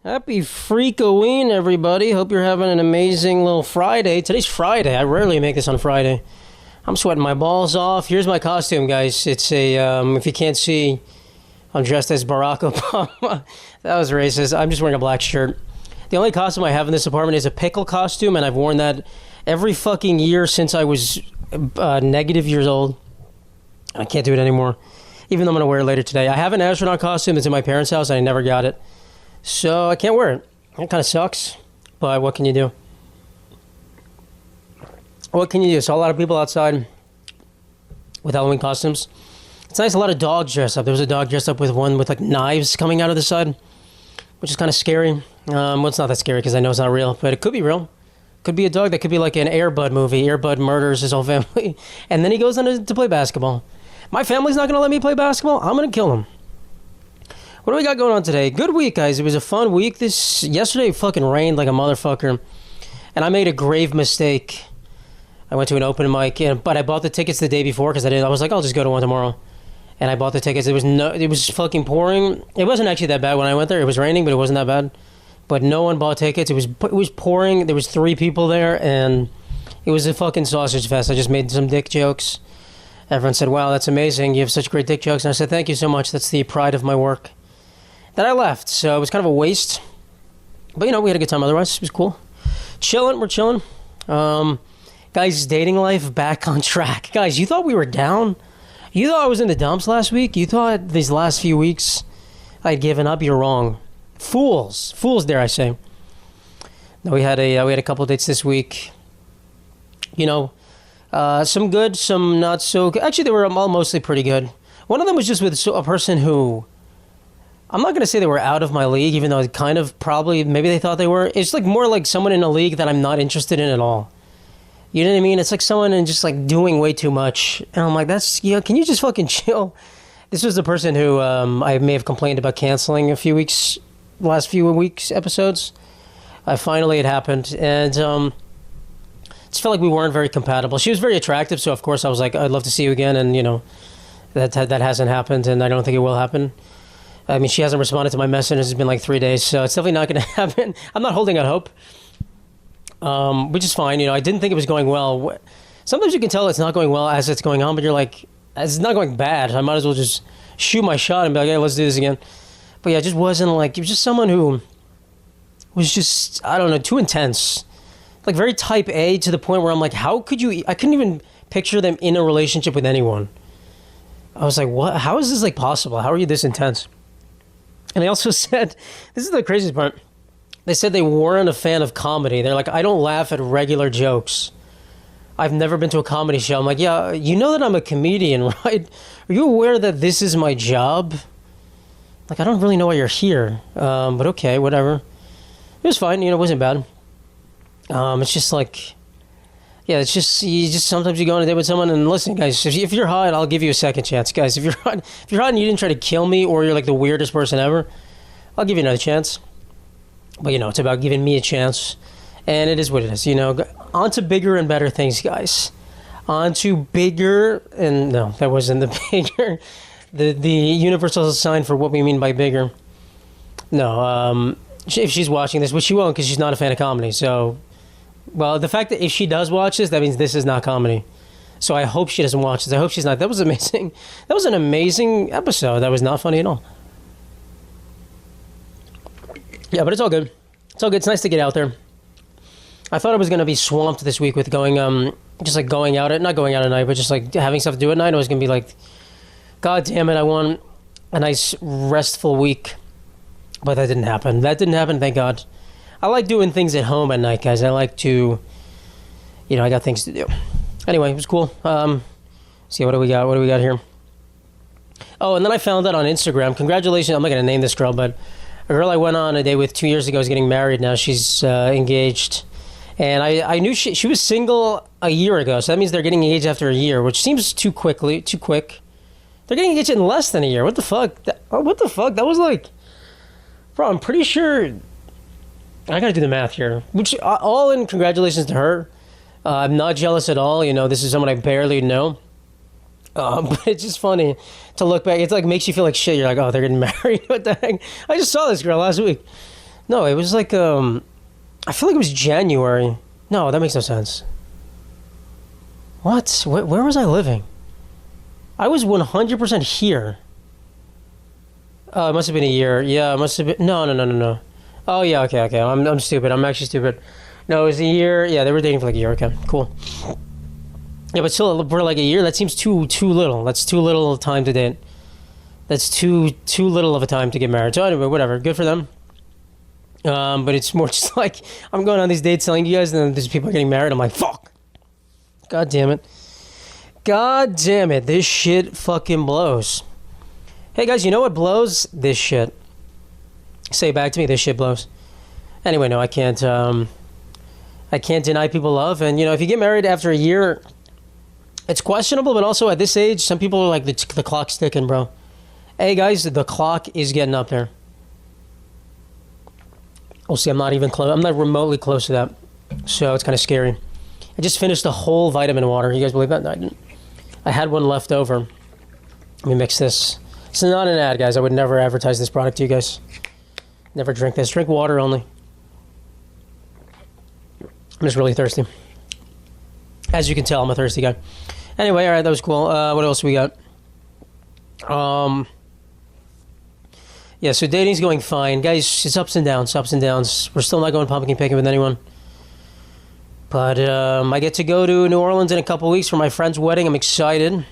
Happy Freakoween, everybody. Hope you're having an amazing little Friday. Today's Friday. I rarely make this on Friday. I'm sweating my balls off. Here's my costume, guys. It's if you can't see, I'm dressed as Barack Obama. That was racist. I'm just wearing a black shirt. The only costume I have in this apartment is a pickle costume, and I've worn that every fucking year since I was negative years old. I can't do it anymore, even though I'm going to wear it later today. I have an astronaut costume that's in my parents' house, and I never got it. So I can't wear it. It kind of sucks, but what can you do? What can you do? Saw a lot of people outside with Halloween costumes. It's nice, a lot of dogs dressed up. There was a dog dressed up with one with like knives coming out of the side, which is kind of scary. Well, it's not that scary because I know it's not real, but it could be real. Could be a dog that could be like an Air Bud movie. Air Bud murders his whole family, and then he goes on to play basketball. My family's not going to let me play basketball. I'm going to kill him. What do we got going on today? Good week, guys. It was a fun week. Yesterday fucking rained like a motherfucker, and I made a grave mistake. I went to an open mic, but I bought the tickets the day before because I was like, I'll just go to one tomorrow, and I bought the tickets. It was fucking pouring. It wasn't actually that bad when I went there. It was raining, but it wasn't that bad. But no one bought tickets. It was pouring. There was 3 people there, and it was a fucking sausage fest. I just made some dick jokes. Everyone said, "Wow, that's amazing. You have such great dick jokes." And I said, "Thank you so much. That's the pride of my work." Then I left, so it was kind of a waste. But, we had a good time otherwise. It was cool. We're chilling. Guys, dating life back on track. Guys, you thought we were down? You thought I was in the dumps last week? You thought these last few weeks I'd given up? You're wrong. Fools, dare I say. No, we had a couple dates this week. Some good, some not so good. Actually, they were all mostly pretty good. One of them was just with a person who, I'm not going to say they were out of my league, even though it kind of probably, maybe they thought they were. It's like more like someone in a league that I'm not interested in at all. You know what I mean? It's like someone and just like doing way too much. And I'm like, can you just fucking chill? This was the person who I may have complained about canceling last few weeks episodes. Finally it happened. And just felt like we weren't very compatible. She was very attractive, so of course I was like, I'd love to see you again. And, that hasn't happened, and I don't think it will happen. I mean, she hasn't responded to my message. It's been like 3 days, so it's definitely not going to happen. I'm not holding out hope, which is fine. I didn't think it was going well. Sometimes you can tell it's not going well as it's going on, but you're like, it's not going bad. I might as well just shoot my shot and be like, hey, let's do this again. But yeah, it just wasn't like, it was just someone who was just, I don't know, too intense. Like very type A to the point where I'm like, how could you, I couldn't even picture them in a relationship with anyone. I was like, what? How is this like possible? How are you this intense? And they also said, this is the craziest part, they said they weren't a fan of comedy. They're like, I don't laugh at regular jokes. I've never been to a comedy show. I'm like, yeah, you know that I'm a comedian, right? Are you aware that this is my job? Like, I don't really know why you're here. But okay, whatever. It was fine, it wasn't bad. It's just like, yeah, it's just, sometimes you go on a date with someone and listen, guys, if you're hot, I'll give you a second chance. Guys, if you're hot and you didn't try to kill me or you're like the weirdest person ever, I'll give you another chance. But, it's about giving me a chance. And it is what it is, On to bigger and better things, guys. On to bigger, and no, that wasn't the bigger. The universal sign for what we mean by bigger. No, if she's watching this, which she won't because she's not a fan of comedy, so... Well, the fact that if she does watch this, that means this is not comedy. So I hope she doesn't watch this. I hope she's not. That was amazing. That was an amazing episode. That was not funny at all. Yeah, but it's all good. It's all good. It's nice to get out there. I thought I was going to be swamped this week with going, just like going out not going out at night, but just like having stuff to do at night. I was going to be like, God damn it, I want a nice restful week. But that didn't happen. Thank God. I like doing things at home at night, guys. I like to, I got things to do. Anyway, it was cool. See, what do we got? What do we got here? Oh, and then I found out on Instagram. Congratulations. I'm not going to name this girl, but a girl I went on a date with 2 years ago is getting married now. She's engaged. And I knew she was single a year ago, so that means they're getting engaged after a year, which seems too quick. They're getting engaged in less than a year. What the fuck? What the fuck? That was like... Bro, I'm pretty sure... I gotta do the math here. Which, all in congratulations to her. I'm not jealous at all. This is someone I barely know. But it's just funny to look back. It's like makes you feel like shit. You're like, oh, they're getting married. What the heck? I just saw this girl last week. No, it was like I feel like it was January. No, that makes no sense. What? Where was I living? I was 100% here. Oh, it must have been a year. Yeah, it must have been. No. Oh, yeah, okay. I'm stupid. I'm actually stupid. No, it was a year. Yeah, they were dating for like a year. Okay, cool. Yeah, but still, for like a year, that seems too little. That's too little time to date. That's too little of a time to get married. So anyway, whatever. Good for them. But it's more just like I'm going on these dates telling you guys, and then there's people getting married. I'm like, fuck. God damn it. God damn it. This shit fucking blows. Hey guys, you know what blows? This shit. Say it back to me. This shit blows. Anyway, no, I can't. I can't deny people love, and if you get married after a year, it's questionable. But also at this age, some people are like the clock's ticking, bro. Hey guys, the clock is getting up there. We'll see. I'm not even close. I'm not remotely close to that, so it's kind of scary. I just finished the whole vitamin water. You guys believe that? No, I didn't. I had one left over. Let me mix this. It's not an ad, guys. I would never advertise this product to you guys. Never drink this. Drink water only. I'm just really thirsty. As you can tell, I'm a thirsty guy. Anyway, all right, that was cool. What else we got? Yeah, so dating's going fine. Guys, it's ups and downs. We're still not going pumpkin picking with anyone. But I get to go to New Orleans in a couple weeks for my friend's wedding. I'm excited.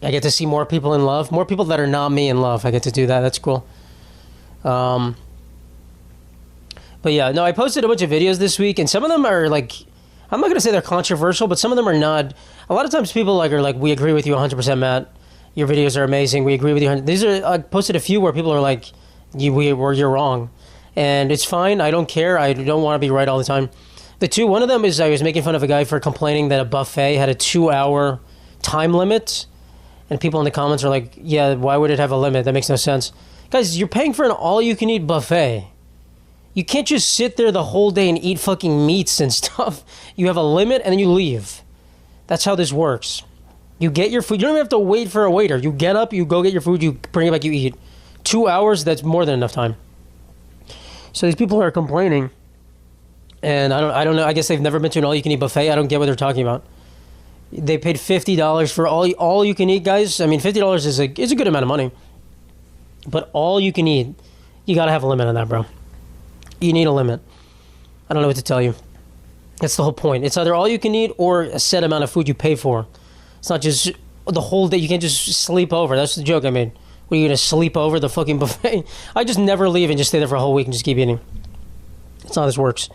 I get to see more people in love. More people that are not me in love. I get to do that. That's cool. But yeah, no, I posted a bunch of videos this week, and some of them are like, I'm not going to say they're controversial, but some of them are not. A lot of times people are like, we agree with you 100%, Matt. Your videos are amazing. We agree with you. These are, I posted a few where people are like, you're wrong. And it's fine. I don't care. I don't want to be right all the time. One of them is I was making fun of a guy for complaining that a buffet had a 2-hour time limit. And people in the comments are like, yeah, why would it have a limit? That makes no sense. Guys, you're paying for an all-you-can-eat buffet. You can't just sit there the whole day and eat fucking meats and stuff. You have a limit and then you leave. That's how this works. You get your food. You don't even have to wait for a waiter. You get up, you go get your food, you bring it back, you eat. 2 hours, that's more than enough time. So these people are complaining. And I don't know. I guess they've never been to an all-you-can-eat buffet. I don't get what they're talking about. They paid $50 for all you can eat, guys. I mean, $50 is a good amount of money. But all you can eat, you got to have a limit on that, bro. You need a limit. I don't know what to tell you. That's the whole point. It's either all you can eat or a set amount of food you pay for. It's not just the whole day. You can't just sleep over. That's the joke I made. Were you going to sleep over the fucking buffet? I just never leave and just stay there for a whole week and just keep eating. That's not how this works.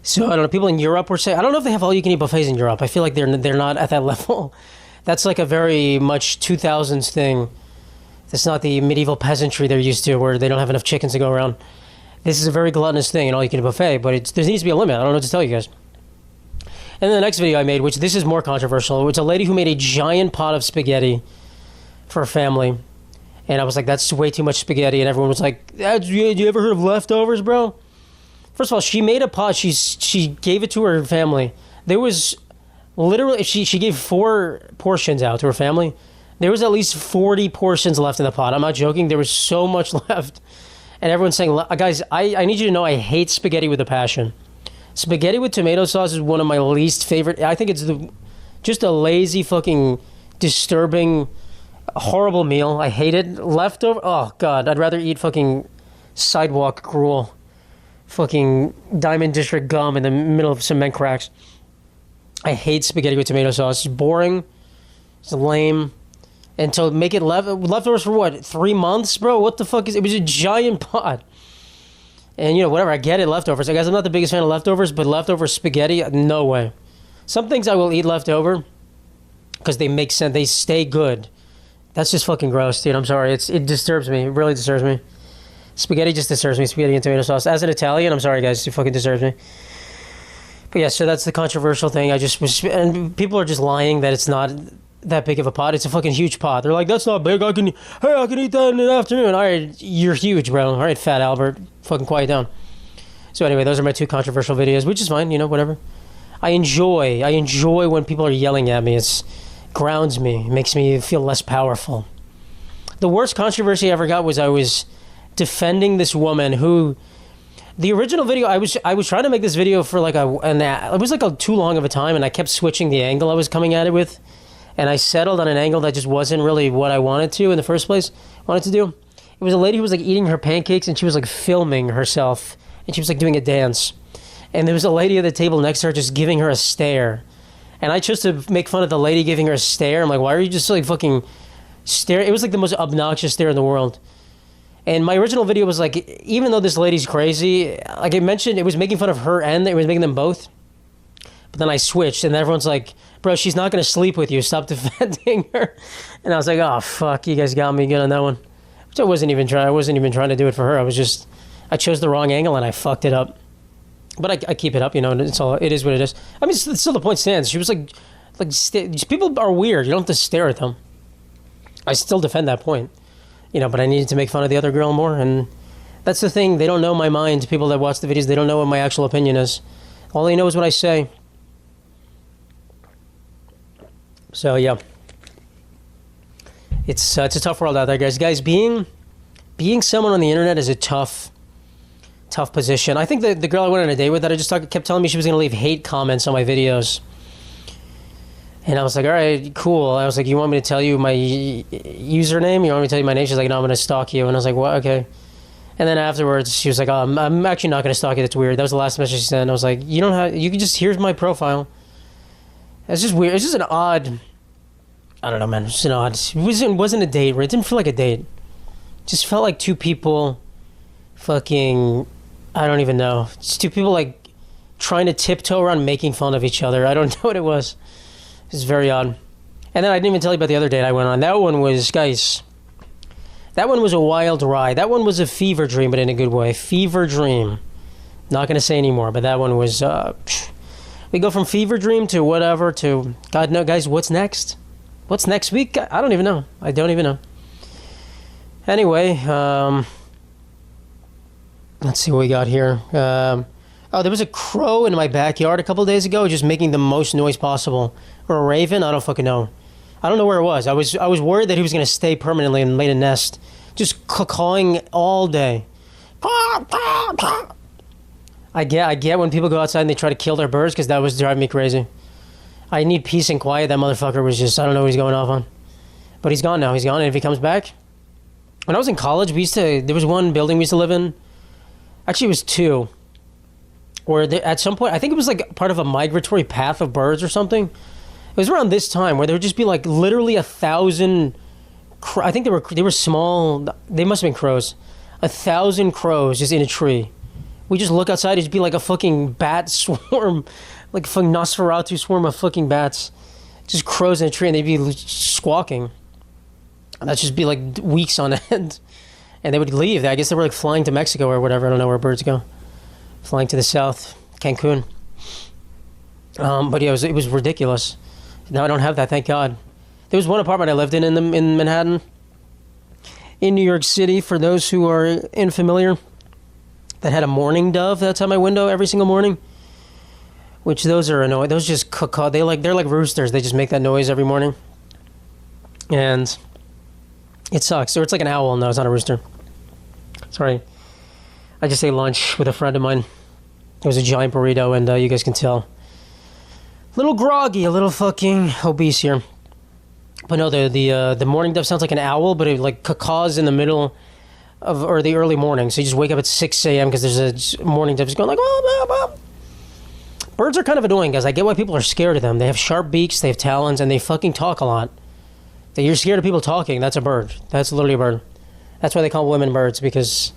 So, I don't know. People in Europe were saying, I don't know if they have all-you-can-eat buffets in Europe. I feel like they're not at that level. That's like a very much 2000s thing. That's not the medieval peasantry they're used to where they don't have enough chickens to go around. This is a very gluttonous thing, an all-you-can-eat buffet, but there needs to be a limit. I don't know what to tell you guys. And then the next video I made, which this is more controversial, it's a lady who made a giant pot of spaghetti for a family. And I was like, that's way too much spaghetti. And everyone was like, you ever heard of leftovers, bro? First of all, she made a pot. She gave it to her family. There was literally, she gave 4 portions out to her family. There was at least 40 portions left in the pot. I'm not joking. There was so much left. And everyone's saying, guys, I need you to know I hate spaghetti with a passion. Spaghetti with tomato sauce is one of my least favorite. I think it's just a lazy, fucking, disturbing, horrible meal. I hate it. Leftover. Oh, God. I'd rather eat fucking sidewalk gruel. Fucking Diamond District gum in the middle of cement cracks. I hate spaghetti with tomato sauce. It's boring. It's lame. And to make it leftovers for what? 3 months, bro? What the fuck is it? It was a giant pot. And, whatever, I get it, leftovers. I guess I'm not the biggest fan of leftovers, but leftover spaghetti, no way. Some things I will eat leftover because they make sense. They stay good. That's just fucking gross, dude. I'm sorry. It disturbs me. It really disturbs me. Spaghetti just disturbs me. Spaghetti and tomato sauce. As an Italian, I'm sorry, guys. It fucking disturbs me. But yeah, so that's the controversial thing. And people are just lying that it's not that big of a pot. It's a fucking huge pot. They're like, that's not big. I can eat that in the afternoon. All right, you're huge, bro. All right, Fat Albert. Fucking quiet down. So anyway, those are my 2 controversial videos, which is fine, whatever. I enjoy when people are yelling at me. It grounds me. It makes me feel less powerful. The worst controversy I ever got was I was defending this woman who The original video, I was trying to make this video for like it was like too long of a time, and I kept switching the angle I was coming at it with, and I settled on an angle that just wasn't really what I wanted to in the first place. Wanted to do. It was a lady who was like eating her pancakes, and she was like filming herself, and she was like doing a dance, and there was a lady at the table next to her just giving her a stare, and I chose to make fun of the lady giving her a stare. I'm like, why are you just like fucking stare? It was like the most obnoxious stare in the world. And my original video was like, even though this lady's crazy, like I mentioned, it was making fun of her and it was making them both. But then I switched, and everyone's like, bro, she's not going to sleep with you. Stop defending her. And I was like, oh, fuck, you guys got me good on that one. Which I wasn't even trying to do it for her. I chose the wrong angle, and I fucked it up. But I keep it up, you know, and it is what it is. I mean, still the point stands. She was like people are weird. You don't have to stare at them. I still defend that point. You know, but I needed to make fun of the other girl more, and that's the thing. They don't know my mind. People that watch the videos, they don't know what my actual opinion is. All they know is what I say. So yeah, it's a tough world out there, guys. Guys, being someone on the internet is a tough position. I think the girl I went on a date with that I just kept telling me she was going to leave hate comments on my videos. And I was like, all right, cool. I was like, you want me to tell you my username? You want me to tell you my name? She's like, no, I'm going to stalk you. And I was like, what? Okay. And then afterwards, she was like, oh, I'm actually not going to stalk you. That's weird. That was the last message she sent. I was like, you can just, here's my profile. It's just weird. It's just an odd, I don't know, man. It's just an odd, it wasn't a date. It didn't feel like a date. It just felt like two people fucking, I don't even know. Just two people like trying to tiptoe around making fun of each other. I don't know what it was. It's very odd. And then I didn't even tell you about the other date I went on. That one was, guys, that one was a wild ride. That one was a fever dream, but in a good way. Fever dream. Not going to say anymore, but that one was, we go from fever dream to whatever to, God no, guys, what's next? What's next week? I don't even know. I don't even know. Anyway, let's see what we got here. Oh, there was a crow in my backyard a couple days ago, just making the most noise possible. Or a raven? I don't fucking know. I don't know where it was. I was worried that he was going to stay permanently and lay a nest. Just cawing all day. I get when people go outside and they try to kill their birds, because that was driving me crazy. I need peace and quiet. That motherfucker was just, I don't know what he's going off on. But he's gone now. He's gone, and if he comes back... When I was in college, there was one building we used to live in. Actually, it was two. Where at some point, I think it was like part of a migratory path of birds or something. It was around this time where there would just be like literally 1,000. I think they were small. They must have been crows. 1,000 crows just in a tree. We just look outside. It'd be like a fucking bat swarm, like a fucking Nosferatu swarm of fucking bats, just crows in a tree, and they'd be squawking. And that'd just be like weeks on end, and they would leave. I guess they were like flying to Mexico or whatever. I don't know where birds go. Flying to the south, Cancun. But yeah, it was ridiculous. Now I don't have that, thank God. There was one apartment I lived in Manhattan, in New York City, for those who are unfamiliar, that had a mourning dove outside my window every single morning. Which those are annoying. Those just caw. They're like roosters. They just make that noise every morning. And it sucks. Or it's like an owl. No, it's not a rooster. Sorry. I just ate lunch with a friend of mine. It was a giant burrito, and you guys can tell. A little groggy, a little fucking obese here. But no, the morning dove sounds like an owl, but it like caws in the middle of, or the early morning. So you just wake up at 6 a.m. because there's a morning dove just going like, oh, blah, blah. Birds are kind of annoying, guys. I get why people are scared of them. They have sharp beaks, they have talons, and they fucking talk a lot. That you're scared of people talking, that's a bird. That's literally a bird. That's why they call women birds, because...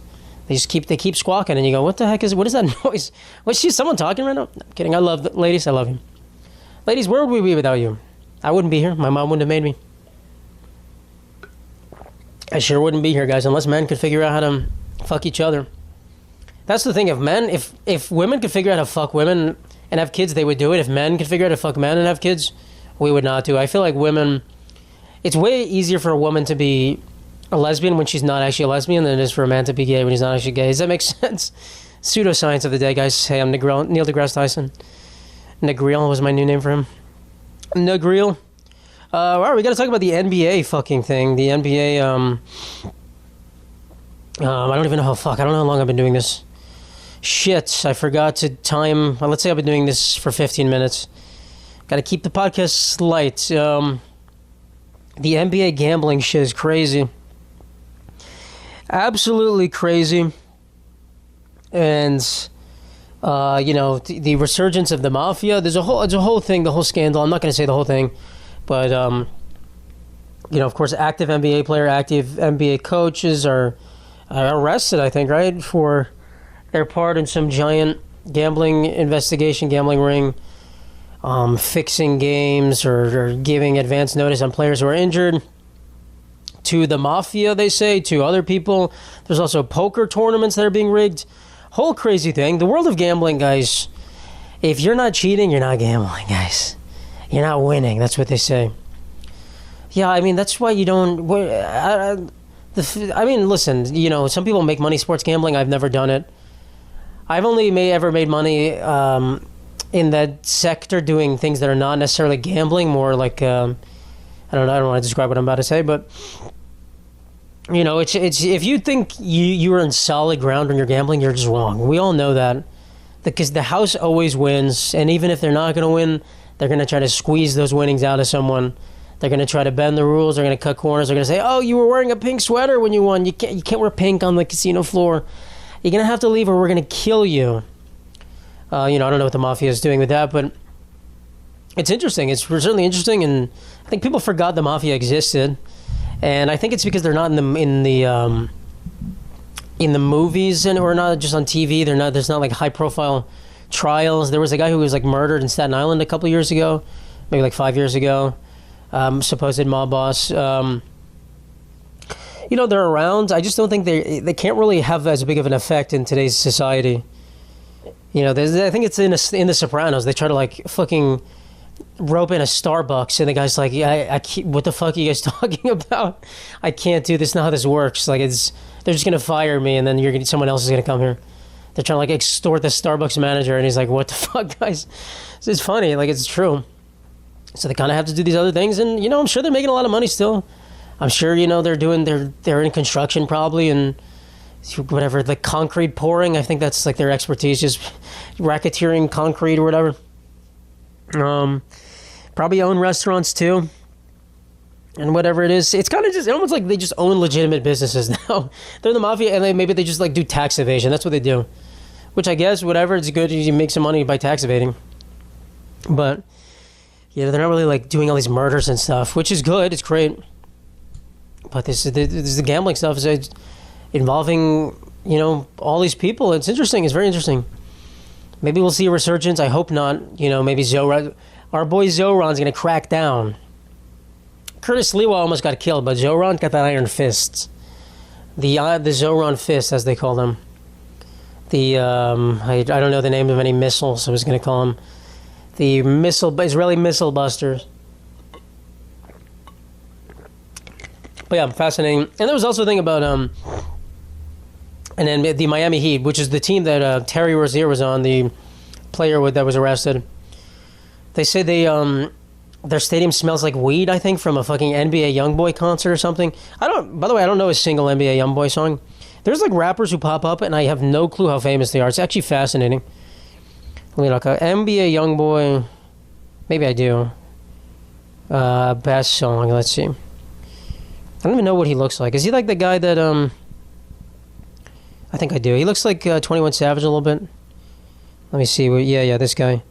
They keep squawking, and you go, what the heck what is that noise? Was someone talking right now? No, I'm kidding. I love ladies. I love you. Ladies, where would we be without you? I wouldn't be here. My mom wouldn't have made me. I sure wouldn't be here, guys, unless men could figure out how to fuck each other. That's the thing. If women could figure out how to fuck women and have kids, they would do it. If men could figure out how to fuck men and have kids, we would not do it. I feel like women... It's way easier for a woman to be... a lesbian when she's not actually a lesbian than it is for a man to be gay when he's not actually gay. Does that make sense? Pseudoscience of the day, guys. Hey, I'm Neil deGrasse Tyson. Negril was my new name for him. Negril. All right, we got to talk about the NBA fucking thing. The NBA, I don't even know how long I've been doing this Shit, I forgot to time. Well, let's say I've been doing this for 15 minutes. Got to keep the podcast light. The NBA gambling shit is crazy. Absolutely crazy. And, the resurgence of the mafia. It's a whole thing, the whole scandal. I'm not going to say the whole thing. But, of course, active NBA player, active NBA coaches are arrested, I think, right? For their part in some giant gambling investigation, gambling ring. Fixing games or giving advance notice on players who are injured to the mafia, they say, to other people. There's also poker tournaments that are being rigged. Whole crazy thing. The world of gambling, guys, if you're not cheating, you're not gambling, guys. You're not winning. That's what they say. Yeah, I mean, that's why you don't... listen, some people make money sports gambling. I've never done it. I've only ever made money... in that sector, doing things that are not necessarily gambling, more like I don't want to describe what I'm about to say, but it's if you think you are in solid ground when you're gambling, you're just wrong. We all know that, because the house always wins, and even if they're not going to win, they're going to try to squeeze those winnings out of someone. They're going to try to bend the rules. They're going to cut corners. They're going to say, "Oh, you were wearing a pink sweater when you won. You can't wear pink on the casino floor. You're going to have to leave, or we're going to kill you." I don't know what the mafia is doing with that, but it's interesting. It's certainly interesting, and I think people forgot the mafia existed, and I think it's because they're not in the movies or not just on TV. There's not like high profile trials. There was a guy who was like murdered in Staten Island a couple years ago, maybe like 5 years ago. Supposed mob boss. They're around. I just don't think they can't really have as big of an effect in today's society. I think it's in The Sopranos. They try to like fucking rope in a Starbucks, and the guy's like, I can't, what the fuck are you guys talking about? I can't do this. Not how this works. Like, they're just gonna fire me, and then someone else is gonna come here. They're trying to like extort the Starbucks manager, and he's like, what the fuck, guys? It's funny, like it's true. So they kind of have to do these other things, and I'm sure they're making a lot of money still. I'm sure they're in construction probably, and whatever, the concrete pouring, I think that's like their expertise, just racketeering concrete or whatever. Probably own restaurants too, and whatever it is, it's kind of just almost like they just own legitimate businesses now. They're the mafia, and maybe they just like do tax evasion. That's what they do, which I guess whatever, it's good. You make some money by tax evading, but they're not really like doing all these murders and stuff, which is good. It's great, but this is the gambling stuff. Is involving, all these people. It's interesting. It's very interesting. Maybe we'll see a resurgence. I hope not. Maybe our boy Zoran's going to crack down. Curtis Lewa almost got killed, but Zoran got that iron fist. The Zoran fist, as they call them. I don't know the name of any missiles, so I was going to call them the Israeli missile busters. But yeah, fascinating. And there was also a thing about and then the Miami Heat, which is the team that Terry Rozier was on, the player that was arrested. They say their stadium smells like weed, I think, from a fucking NBA YoungBoy concert or something. By the way, I don't know a single NBA YoungBoy song. There's like rappers who pop up, and I have no clue how famous they are. It's actually fascinating. Let me look. NBA YoungBoy, maybe I do. Best song, let's see. I don't even know what he looks like. Is he like the guy that I think I do. He looks like 21 Savage a little bit. Let me see. Yeah, this guy.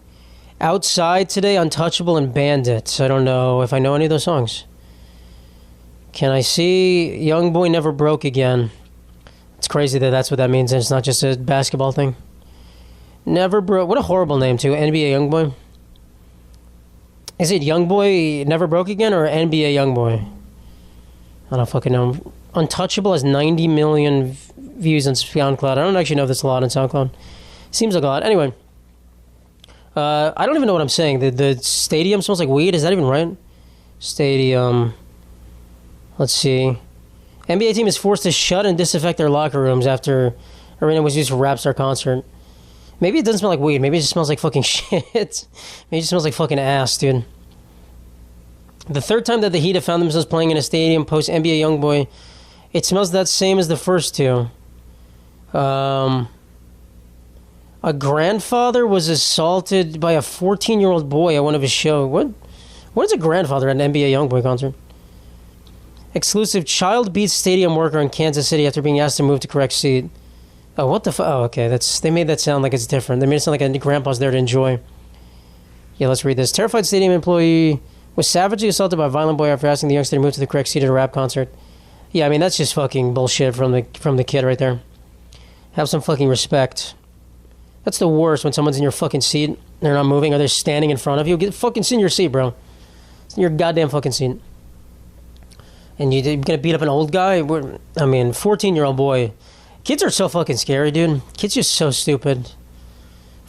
Outside Today, Untouchable, and Bandit. I don't know if I know any of those songs. Can I see Young Boy Never Broke Again? It's crazy that's what that means, and it's not just a basketball thing. Never Broke. What a horrible name, too. NBA Young Boy. Is it Young Boy Never Broke Again or NBA Young Boy? I don't fucking know. Untouchable has 90 million views on SoundCloud. I don't actually know if that's a lot on SoundCloud. Seems like a lot. Anyway, I don't even know what I'm saying. The stadium smells like weed. Is that even right? Stadium. Let's see. NBA team is forced to shut and disinfect their locker rooms after arena was used for rap star concert. Maybe it doesn't smell like weed. Maybe it just smells like fucking shit. Maybe it just smells like fucking ass, dude. The third time that the Heat have found themselves playing in a stadium post NBA YoungBoy, it smells that same as the first two. A grandfather was assaulted by a 14-year-old boy at one of his shows. What is a grandfather at an NBA Youngboy concert? Exclusive child beats stadium worker in Kansas City after being asked to move to correct seat. Oh, what the fuck? Oh, okay. They made that sound like it's different. They made it sound like a grandpa's there to enjoy. Yeah, let's read this. Terrified stadium employee was savagely assaulted by a violent boy after asking the youngster to move to the correct seat at a rap concert. Yeah, I mean, that's just fucking bullshit from the kid right there. Have some fucking respect. That's the worst when someone's in your fucking seat, they're not moving, or they're standing in front of you. Get fucking sit in your seat, bro. Sit in your goddamn fucking seat. And you're gonna beat up an old guy? 14-year-old boy. Kids are so fucking scary, dude. Kids are just so stupid.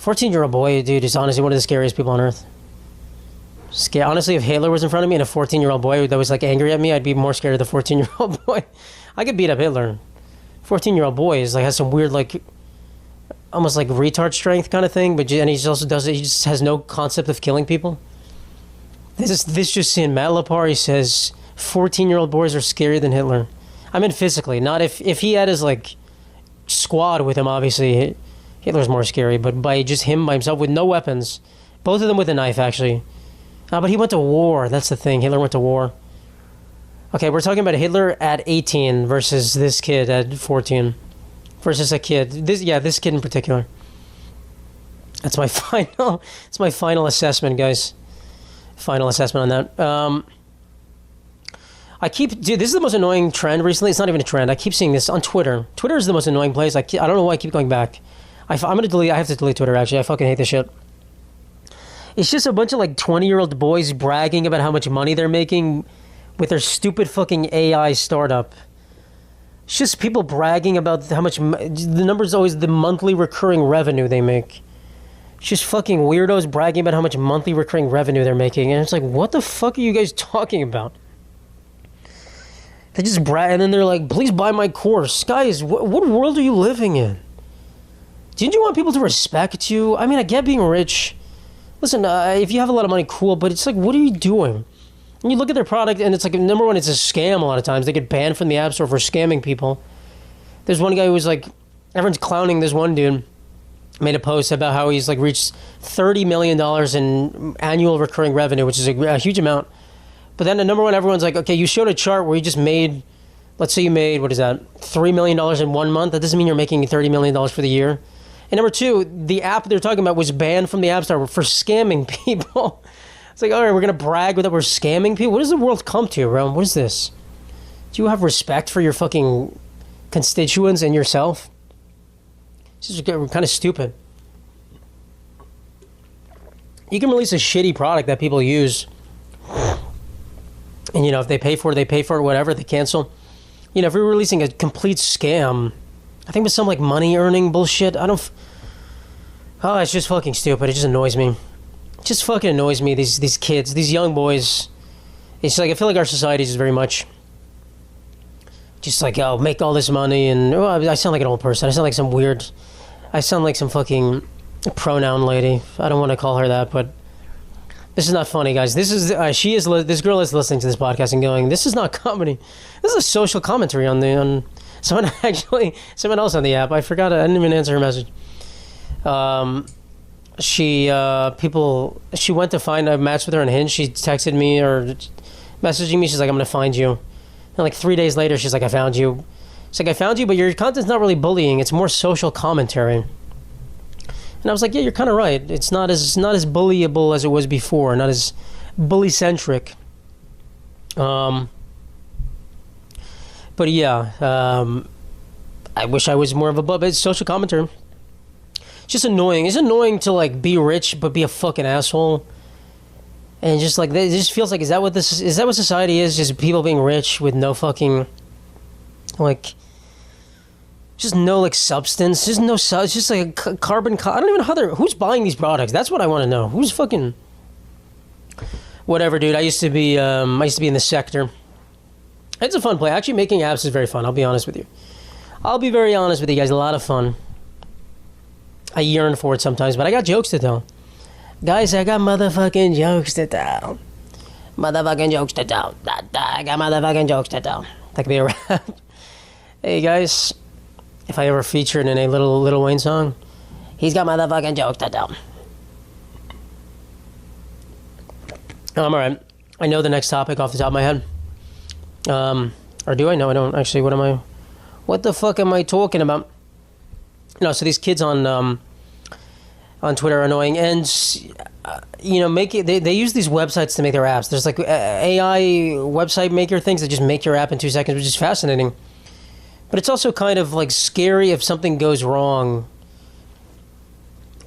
14-year-old boy, dude, is honestly one of the scariest people on earth. Honestly, if Hitler was in front of me and a 14-year-old boy that was like angry at me, I'd be more scared of the 14-year-old boy. I could beat up Hitler. 14-year-old boy is like has some weird like almost like retard strength kind of thing, and he also does it. He just has no concept of killing people. This just in. Matt Lipari says 14-year-old boys are scarier than Hitler. I mean physically, not if he had his like squad with him. Obviously, Hitler's more scary, but by just him by himself with no weapons, both of them with a knife actually. But he went to war. That's the thing. Hitler went to war. Okay, we're talking about Hitler at 18 versus this kid at 14. Versus a kid. This kid in particular. That's my final. It's my final assessment, guys. Final assessment on that. Dude, this is the most annoying trend recently. It's not even a trend. I keep seeing this on Twitter. Twitter is the most annoying place. I don't know why I keep going back. I'm gonna delete. I have to delete Twitter. Actually, I fucking hate this shit. It's just a bunch of like 20-year-old boys bragging about how much money they're making with their stupid fucking AI startup. It's just people bragging about how much the number's always the monthly recurring revenue they make. It's just fucking weirdos bragging about how much monthly recurring revenue they're making, and it's like, what the fuck are you guys talking about? They just brag, and then they're like, please buy my course. Guys, what world are you living in? Didn't you want people to respect you? I mean, I get being rich. Listen, if you have a lot of money, cool, but it's like, what are you doing? And you look at their product, and it's like, number one, it's a scam a lot of times. They get banned from the App Store for scamming people. There's one guy who was like, everyone's clowning this one dude, made a post about how he's like reached $30 million in annual recurring revenue, which is a huge amount. But then the number one, everyone's like, okay, you showed a chart where you just made, let's say you made, what is that, $3 million in 1 month. That doesn't mean you're making $30 million for the year. And number two, the app they're talking about was banned from the App Store for scamming people. It's like, all right, we're going to brag that we're scamming people. What does the world come to, bro? What is this? Do you have respect for your fucking constituents and yourself? It's just kind of stupid. You can release a shitty product that people use. And, if they pay for it, they pay for it, whatever, they cancel. If you're releasing a complete scam, I think with some, like, money-earning bullshit, it's just fucking stupid. It just annoys me. It just fucking annoys me, these kids, these young boys. It's like, I feel like our society is very much just like, oh, make all this money, and I sound like an old person. I sound like some fucking pronoun lady. I don't want to call her that, but this is not funny, guys. This girl is listening to this podcast and going, this is not comedy. This is a social commentary on someone else on the app. I forgot. I didn't even answer her message. She went to find a match with her on Hinge. She texted me or messaging me. She's like, I'm going to find you. And like 3 days later, she's like, I found you. She's like, I found you, but your content's not really bullying. It's more social commentary. And I was like, yeah, you're kind of right. It's not as bullyable as it was before. Not as bully-centric. But yeah, I wish I was more of a it's social commentary. It's just annoying. It's annoying to like be rich but be a fucking asshole. And just like it just feels like is that what society is? Just people being rich with no fucking like just no like substance. Just no it's just like a carbon. I don't even know who's buying these products. That's what I want to know. Who's fucking whatever, dude. I used to be in the sector. It's a fun play. Actually, making apps is very fun. I'll be honest with you. I'll be very honest with you guys. A lot of fun. I yearn for it sometimes, but I got jokes to tell. Guys, I got motherfucking jokes to tell. Motherfucking jokes to tell. I got motherfucking jokes to tell. That could be a rap. Hey, guys. If I ever featured in a Little Wayne song, He's got motherfucking jokes to tell. All right. I know the next topic off the top of my head. Or do I? No, I don't. Actually, what the fuck am I talking about? No, so these kids on Twitter are annoying, and they use these websites to make their apps. There's like AI website maker things that just make your app in 2 seconds, which is fascinating. But it's also kind of like scary if something goes wrong.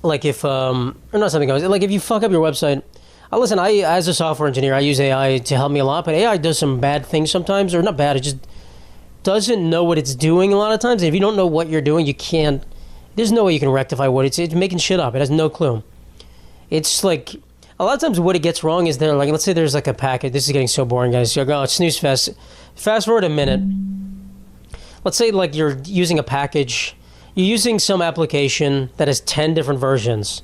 Like if or not something goes like if you fuck up your website. Listen, I as a software engineer, I use AI to help me a lot, but AI does some bad things sometimes, or not bad. It just doesn't know what it's doing a lot of times. And if you don't know what you're doing, you can't. There's no way you can rectify what it's making shit up. It has no clue. It's like a lot of times what it gets wrong is like, let's say there's like a packet. This is getting so boring, guys. You're going, snooze fest. Fast forward a minute. Let's say like you're using a package. You're using some application that has 10 different versions.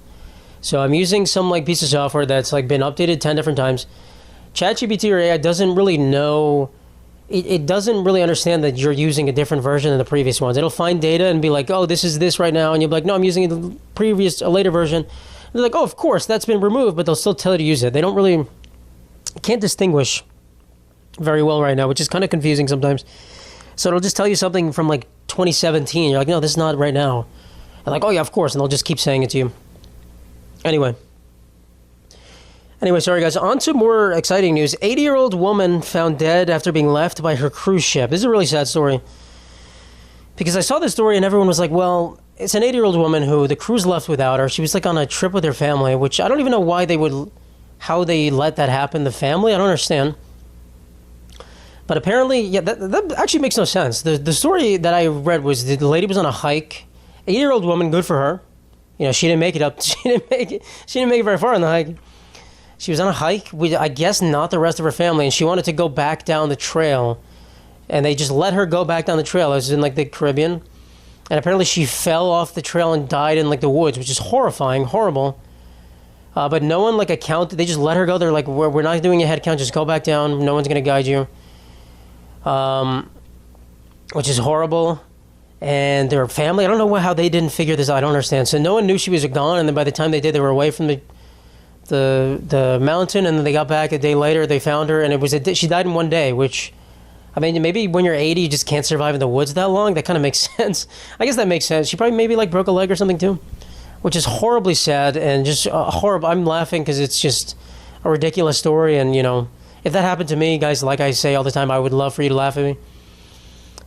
So I'm using some like piece of software that's like been updated 10 different times. ChatGPT or AI doesn't really know. It doesn't really understand that you're using a different version than the previous ones. It'll find data and be like, oh, this is this right now. And you'll be like, no, I'm using a later version. And they're like, oh, of course, that's been removed, but they'll still tell you to use it. They don't really, can't distinguish very well right now, which is kind of confusing sometimes. So it'll just tell you something from like 2017. You're like, no, this is not right now. And like, oh yeah, of course. And they'll just keep saying it to you. Anyway, sorry guys, on to more exciting news. 80-year-old woman found dead after being left by her cruise ship. This is a really sad story. Because I saw this story and everyone was like, well, it's an 80-year-old woman who the cruise left without her. She was like on a trip with her family, which I don't even know how they let that happen, the family. I don't understand. But apparently, yeah, that actually makes no sense. The story that I read was the lady was on a hike. 80-year-old woman, good for her. You know, she didn't make it up. She didn't make it very far on the hike. She was on a hike with, I guess, not the rest of her family, and she wanted to go back down the trail. And they just let her go back down the trail. It was in, like, the Caribbean. And apparently she fell off the trail and died in, like, the woods, which is horrifying, horrible. But no one, like, accounted. They just let her go. They're like, we're not doing a head count. Just go back down. No one's going to guide you. Which is horrible. And their family, I don't know how they didn't figure this out. I don't understand. So no one knew she was gone, and then by the time they did, they were away from the mountain, and then they got back a day later. They found her, and she died in one day, which, I mean, maybe when you're 80, you just can't survive in the woods that long. That kind of makes sense. I guess that makes sense. She probably maybe like broke a leg or something too, which is horribly sad and just horrible. I'm laughing because it's just a ridiculous story, and you know, if that happened to me, guys, like I say all the time, I would love for you to laugh at me.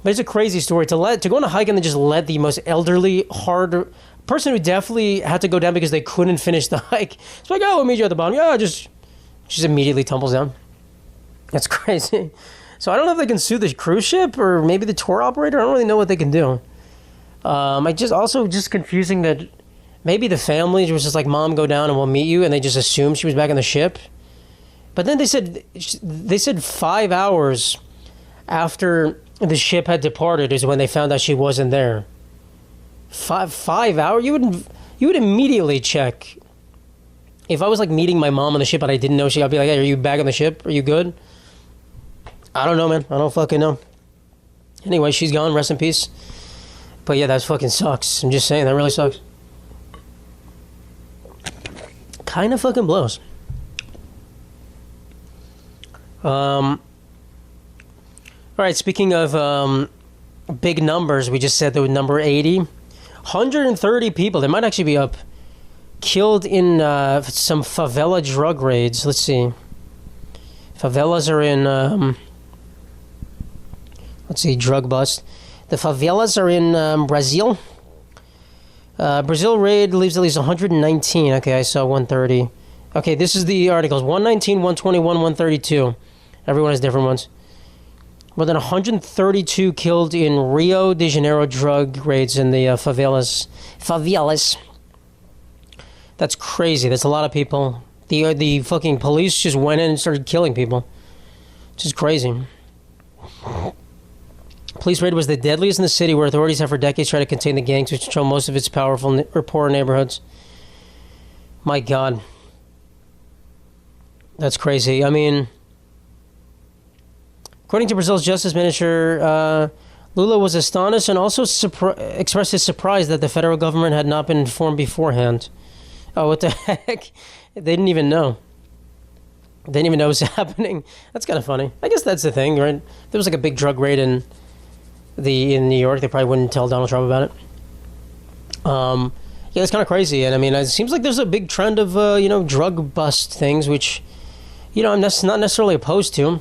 But it's a crazy story to go on a hike and then just let the most elderly, hard person who definitely had to go down because they couldn't finish the hike. It's like, oh, we'll meet you at the bottom. Yeah, just immediately tumbles down. That's crazy. So I don't know if they can sue the cruise ship or maybe the tour operator. I don't really know what they can do. Just confusing that maybe the family was just like, Mom, go down and we'll meet you, and they just assumed she was back on the ship. But then they said 5 hours after the ship had departed is when they found out she wasn't there. 5 hours? You would immediately check. If I was like meeting my mom on the ship and I didn't know I'd be like, hey, are you back on the ship? Are you good? I don't know, man. I don't fucking know. Anyway, she's gone. Rest in peace. But yeah, that fucking sucks. I'm just saying, that really sucks. Kind of fucking blows. All right, speaking of big numbers, we just said the number 80. 130 people, they might actually be up, killed in some favela drug raids. Let's see. Favelas are in, drug bust. The favelas are in Brazil. Brazil raid leaves at least 119. Okay, I saw 130. Okay, this is the articles. 119, 121, 132. Everyone has different ones. More than 132 killed in Rio de Janeiro drug raids in the favelas. Favelas. That's crazy. That's a lot of people. The fucking police just went in and started killing people. Which is crazy. Police raid was the deadliest in the city, where authorities have for decades tried to contain the gangs which control most of its powerful or poor neighborhoods. My God. That's crazy. I mean, according to Brazil's Justice Minister, Lula was astonished and also expressed his surprise that the federal government had not been informed beforehand. Oh, what the heck? They didn't even know. They didn't even know it was happening. That's kind of funny. I guess that's the thing, right? If there was like a big drug raid in New York, they probably wouldn't tell Donald Trump about it. Yeah, it's kind of crazy. And I mean, it seems like there's a big trend of, drug bust things, which, I'm not necessarily opposed to.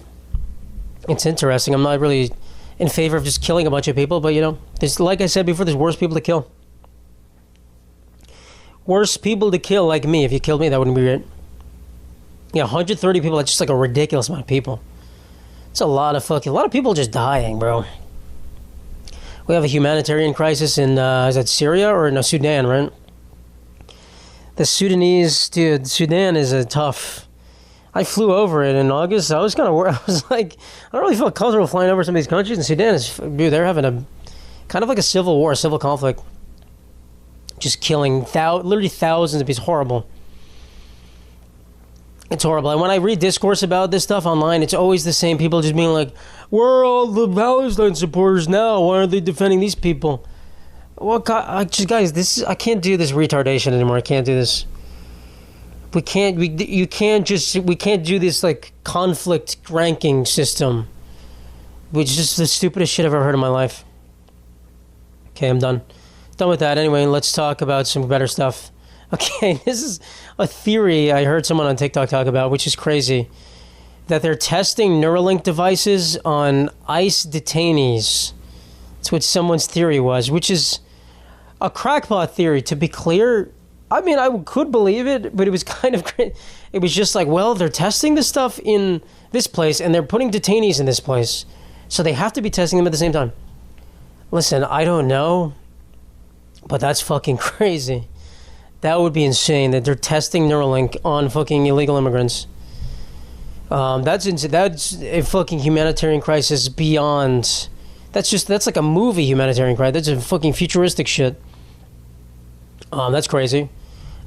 It's interesting. I'm not really in favor of just killing a bunch of people, but, there's, like I said before, there's worse people to kill. Worse people to kill like me. If you killed me, that wouldn't be right. Yeah, 130 people, that's just like a ridiculous amount of people. It's a lot of people just dying, bro. We have a humanitarian crisis in, is that Syria or no, Sudan, right? The Sudanese, dude, Sudan is a tough. I flew over it in August. I was kind of worried. I was like, I don't really feel comfortable flying over some of these countries. And Sudan is, dude, they're having a kind of like a civil war, a civil conflict. Just killing literally thousands of people. It's horrible. It's horrible. And when I read discourse about this stuff online, it's always the same people just being like, where are all the Palestine supporters now? Why aren't they defending these people? Well, guys, I can't do this retardation anymore. I can't do this. We can't do this like conflict ranking system, which is just the stupidest shit I've ever heard in my life. Okay, I'm done. Done with that. Anyway, let's talk about some better stuff. Okay, this is a theory I heard someone on TikTok talk about, which is crazy, that they're testing Neuralink devices on ICE detainees. That's what someone's theory was, which is a crackpot theory, to be clear. I mean, I could believe it, but it was kind of great. It was just like, well, they're testing this stuff in this place, and they're putting detainees in this place, so they have to be testing them at the same time. Listen, I don't know, but that's fucking crazy. That would be insane that they're testing Neuralink on fucking illegal immigrants. That's a fucking humanitarian crisis beyond. That's like a movie humanitarian crisis. That's a fucking futuristic shit. That's crazy.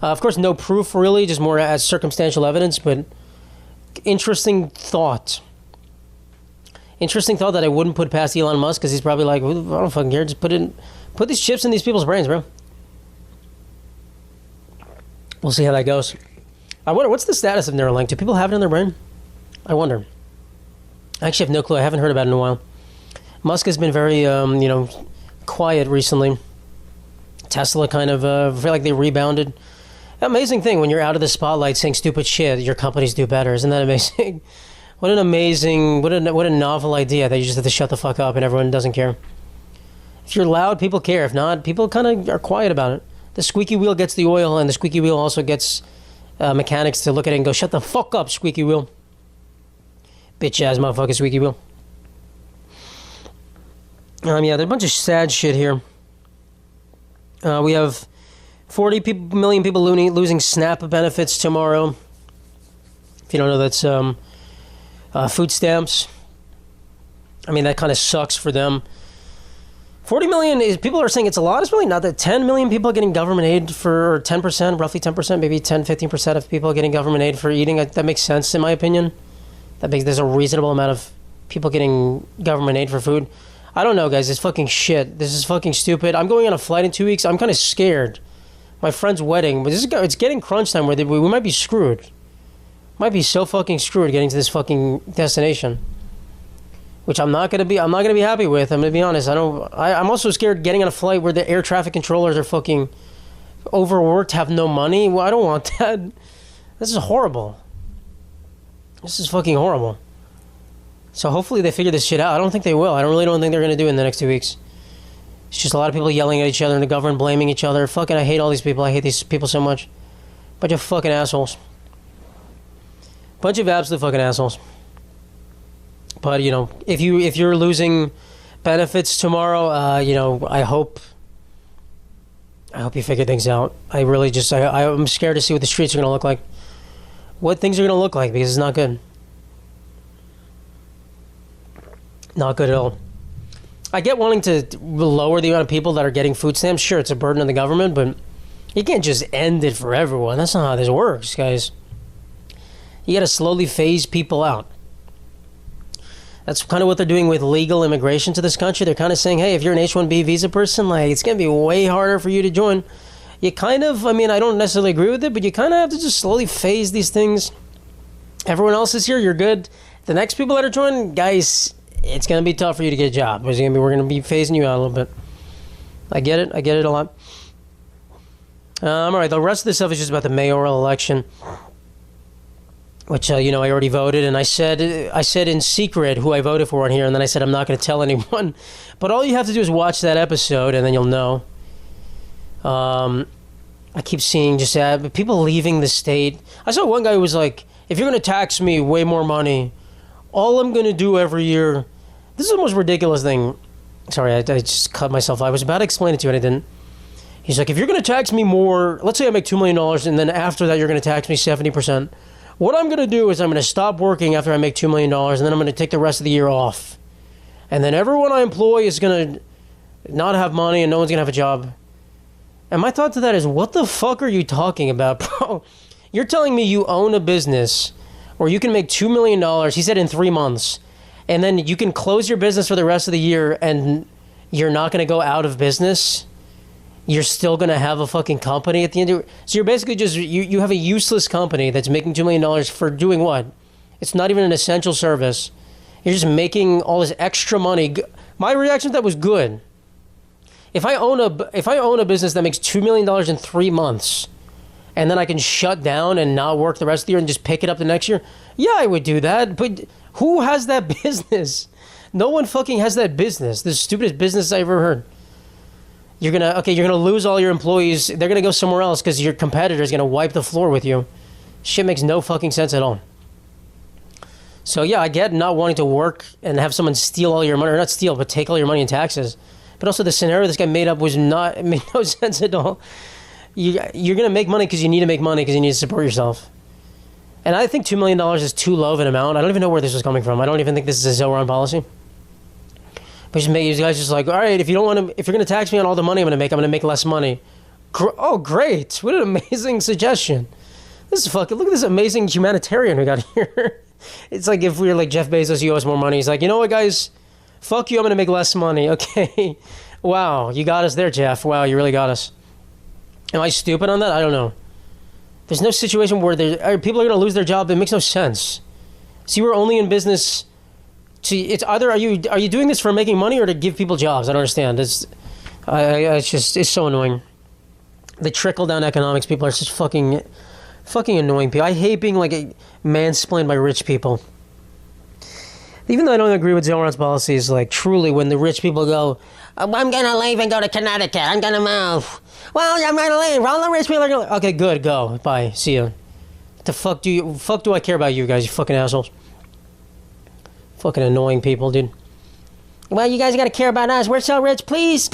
Of course, no proof really, just more as circumstantial evidence, but interesting thought. Interesting thought that I wouldn't put past Elon Musk, because he's probably like, I don't fucking care, just put these chips in these people's brains, bro. We'll see how that goes. I wonder, what's the status of Neuralink? Do people have it in their brain? I wonder. I actually have no clue. I haven't heard about it in a while. Musk has been very, quiet recently. Tesla kind of, I feel like they rebounded. Amazing thing when you're out of the spotlight saying stupid shit, your companies do better. Isn't that amazing? What a novel idea that you just have to shut the fuck up and everyone doesn't care. If you're loud, people care. If not, people kind of are quiet about it. The squeaky wheel gets the oil, and the squeaky wheel also gets mechanics to look at it and go, shut the fuck up, squeaky wheel. Bitch ass motherfucker, squeaky wheel. Yeah, there's a bunch of sad shit here. We have 40 million people losing SNAP benefits tomorrow. If you don't know, that's food stamps. I mean, that kind of sucks for them. 40 million is, people are saying it's a lot. It's really not that. 10 million people getting government aid for 10%, roughly 10%, maybe 10, 15% of people getting government aid for eating. That makes sense in my opinion. There's a reasonable amount of people getting government aid for food. I don't know, guys. It's fucking shit. This is fucking stupid. I'm going on a flight in 2 weeks. I'm kind of scared. My friend's wedding, but it's getting crunch time where we might be screwed. Might be so fucking screwed getting to this fucking destination. Which I'm not gonna be happy with. I'm gonna be honest. I'm also scared getting on a flight where the air traffic controllers are fucking overworked, have no money. Well, I don't want that. This is horrible. This is fucking horrible. So hopefully they figure this shit out. I don't think they will. I don't think they're gonna do it in the next 2 weeks. It's just a lot of people yelling at each other and the government blaming each other. Fucking, I hate all these people. I hate these people so much. Bunch of fucking assholes. Bunch of absolute fucking assholes. But, if you're losing benefits tomorrow, I hope you figure things out. I really just, I'm scared to see what the streets are going to look like. What things are going to look like, because it's not good. Not good at all. I get wanting to lower the amount of people that are getting food stamps. Sure, it's a burden on the government, but you can't just end it for everyone. That's not how this works, guys. You got to slowly phase people out. That's kind of what they're doing with legal immigration to this country. They're kind of saying, hey, if you're an H-1B visa person, like, it's going to be way harder for you to join. You kind of, I mean, I don't necessarily agree with it, but you kind of have to just slowly phase these things. Everyone else is here, you're good. The next people that are joining, guys, it's going to be tough for you to get a job. We're going to be phasing you out a little bit. I get it a lot. All right, the rest of this stuff is just about the mayoral election, which, I already voted, and I said in secret who I voted for on here, and then I said I'm not going to tell anyone. But all you have to do is watch that episode, and then you'll know. I keep seeing just people leaving the state. I saw one guy who was like, if you're going to tax me way more money, all I'm going to do every year... This is the most ridiculous thing. Sorry, I just cut myself. I was about to explain it to you, and I didn't. He's like, if you're going to tax me more... Let's say I make $2 million, and then after that you're going to tax me 70%. What I'm going to do is I'm going to stop working after I make $2 million, and then I'm going to take the rest of the year off. And then everyone I employ is going to not have money, and no one's going to have a job. And my thought to that is, what the fuck are you talking about, bro? You're telling me you own a business where you can make $2 million, he said, in 3 months, and then you can close your business for the rest of the year, and you're not going to go out of business? You're still going to have a fucking company at the end of it? So you're basically just, you have a useless company that's making $2 million for doing what? It's not even an essential service. You're just making all this extra money. My reaction to that was good. If I own a business that makes $2 million in 3 months, and then I can shut down and not work the rest of the year and just pick it up the next year, yeah, I would do that. But who has that business? No one fucking has that business. The stupidest business I ever heard. You're gonna lose all your employees. They're gonna go somewhere else because your competitor is gonna wipe the floor with you. Shit makes no fucking sense at all. So yeah, I get not wanting to work and have someone steal all your money, or not steal, but take all your money in taxes. But also the scenario this guy made up made no sense at all. You're gonna make money because you need to make money because you need to support yourself. And I think $2 million is too low of an amount. I don't even know where this was coming from. I don't even think this is a Zoran policy. But you guys just like, all right, if you're gonna tax me on all the money I'm gonna make less money. Oh, great! What an amazing suggestion. Look at this amazing humanitarian we got here. It's like if we were like Jeff Bezos, you owe us more money. He's like, you know what, guys? Fuck you, I'm gonna make less money. Okay. Wow, you got us there, Jeff. Wow, you really got us. Am I stupid on that? I don't know. There's no situation where people are gonna lose their job. It makes no sense. See, we're only in business. It's either are you doing this for making money or to give people jobs? I don't understand. It's so annoying. The trickle down economics people are such fucking annoying people. I hate being like mansplained by rich people. Even though I don't agree with Zoran's policies, like truly when the rich people go, I'm gonna leave and go to Connecticut. I'm gonna move. Well, I'm gonna leave. All the rich people are gonna. Okay, good. Go. Bye. See ya. What the fuck do I care about you guys? You fucking assholes. Fucking annoying people, dude. Well, you guys gotta care about us. We're so rich. Please.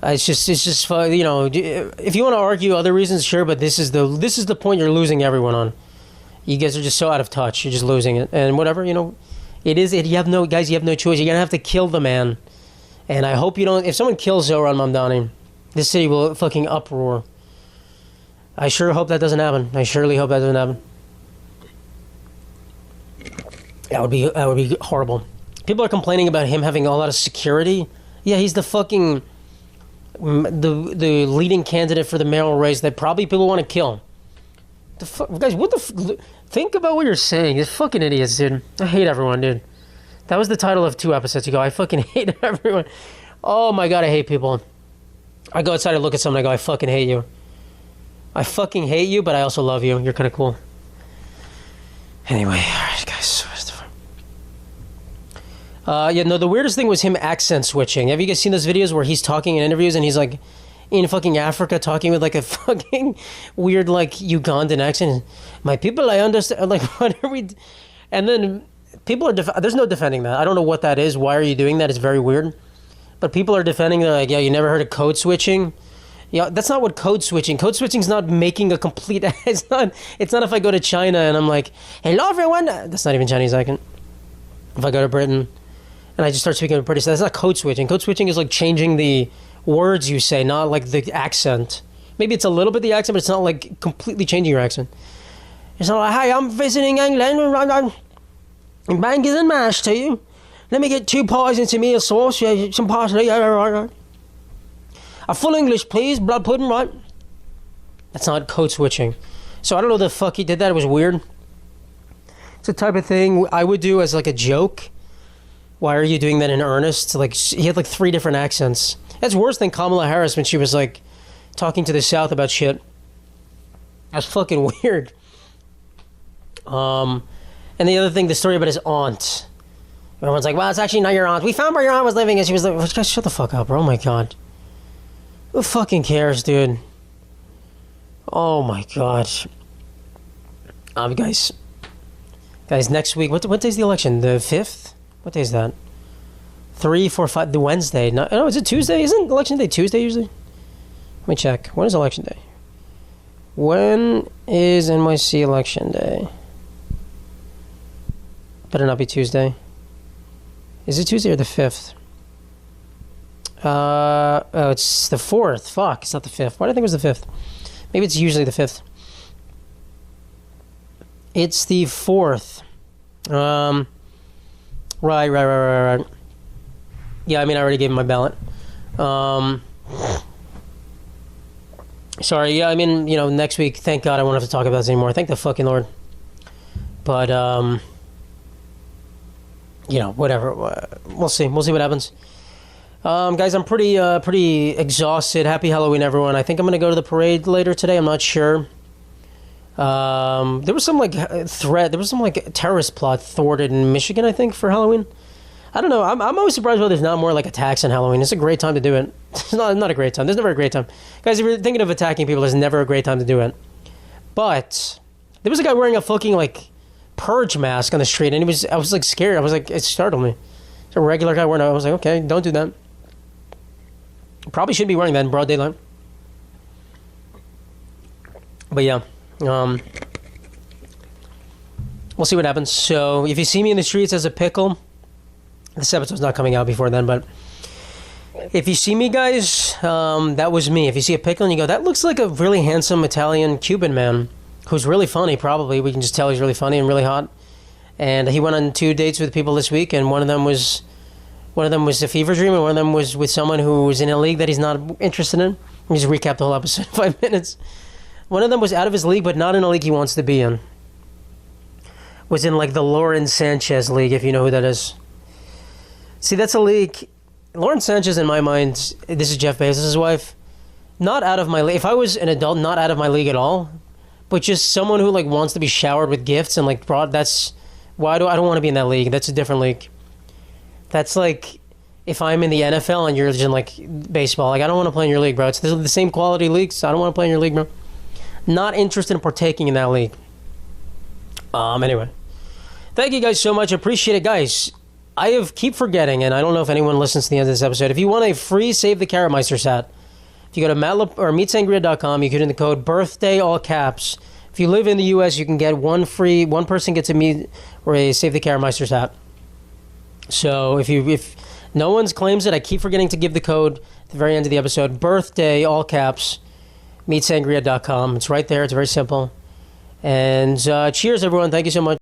It's just, if you want to argue other reasons, sure, but this is the point you're losing everyone on. You guys are just so out of touch. You're just losing it, and whatever, it is. You have no choice. You're gonna have to kill the man, and I hope you don't. If someone kills Zoran Mamdani, this city will fucking uproar. I sure hope that doesn't happen. I surely hope that doesn't happen. That would be horrible. People are complaining about him having a lot of security. Yeah, he's the fucking the leading candidate for the mayoral race that probably people want to kill. The fuck, guys, think about what you're saying. You're fucking idiots, dude. I hate everyone, dude. That was the title of 2 episodes ago. I fucking hate everyone. Oh my god, I hate people. I go outside and look at someone, I go, I fucking hate you. I fucking hate you, but I also love you. You're kind of cool. Anyway, alright, guys. The weirdest thing was him accent switching. Have you guys seen those videos where he's talking in interviews and he's like in fucking Africa talking with like a fucking weird like Ugandan accent? My people, I understand. Like, what are we? And then people are there's no defending that. I don't know what that is. Why are you doing that? It's very weird. But people are defending. They're like, yeah, you never heard of code switching? Yeah, that's not what code switching. Code switching is not making a complete. It's not if I go to China and I'm like, hello everyone. That's not even Chinese accent. If I go to Britain and I just start speaking British, that's not code switching. Code switching is like changing the words you say, not like the accent. Maybe it's a little bit the accent, but it's not like completely changing your accent. It's not like, hi, I'm visiting England. Bangers and mash to you. Let me get 2 pies and some eel sauce, yeah, some parsley, yeah, right. A full English, please, blood pudding, right? That's not code switching. So I don't know the fuck he did that, it was weird. It's the type of thing I would do as like a joke. Why are you doing that in earnest? Like, he had like 3 different accents. That's worse than Kamala Harris when she was like talking to the South about shit. That's fucking weird. And the other thing, the story about his aunt. Everyone's like, well, it's actually not your aunt. We found where your aunt was living, and she was like, shut the fuck up, bro. Oh my god. Who fucking cares, dude? Oh my god. Guys, next week, what day's the election? The 5th? What day is that? 3, 4, 5, the Wednesday. No, is it Tuesday? Isn't election day Tuesday usually? Let me check. When is election day? When is NYC election day? Better not be Tuesday. Is it Tuesday or the 5th? Oh, it's the 4th. Fuck, it's not the 5th. Why did I think it was the 5th? Maybe it's usually the 5th. It's the 4th. Right. Yeah, I mean, I already gave him my ballot. Sorry, yeah, I mean, next week, thank God I won't have to talk about this anymore. Thank the fucking Lord. But, whatever. We'll see. We'll see what happens. Guys, I'm pretty exhausted. Happy Halloween, everyone. I think I'm going to go to the parade later today. I'm not sure. There was some, threat. There was some, terrorist plot thwarted in Michigan, I think, for Halloween. I don't know. I'm always surprised why there's not more, attacks on Halloween. It's a great time to do it. It's not a great time. There's never a great time. Guys, if you're thinking of attacking people, there's never a great time to do it. But there was a guy wearing a fucking, purge mask on the street, and I was scared. I was it startled me. It's a regular guy wearing it. I was like, okay, don't do that. Probably shouldn't be wearing that in broad daylight. But yeah, we'll see what happens. So if you see me in the streets as a pickle, this episode's not coming out before then, but if you see me, guys, that was me. If you see a pickle and you go, that looks like a really handsome Italian Cuban man who's really funny, probably. We can just tell he's really funny and really hot. And he went on 2 dates with people this week, and one of them was a fever dream, and one of them was with someone who was in a league that he's not interested in. Let me just recap the whole episode in 5 minutes. One of them was out of his league, but not in a league he wants to be in. Was in the Lauren Sanchez league, if you know who that is. See, that's a league. Lauren Sanchez, in my mind, this is Jeff Bezos' wife. Not out of my league. If I was an adult, not out of my league at all, but just someone who wants to be showered with gifts and that's why I don't want to be in that league. That's a different league. That's if I'm in the NFL and you're just in baseball. I don't want to play in your league, bro. It's the same quality leagues. So I don't want to play in your league, bro. Not interested in partaking in that league. Anyway, thank you guys so much. Appreciate it, guys. I keep forgetting, and I don't know if anyone listens to the end of this episode. If you want a free Save the Carrotmeisters hat, if you go to meatsangria.com, you can enter the code birthday, all caps. If you live in the U.S., you can get one person gets a meat or a Save the Carrotmeisters hat. So if no one claims it, I keep forgetting to give the code at the very end of the episode. Birthday, all caps, meatsangria.com. It's right there. It's very simple. And cheers, everyone. Thank you so much.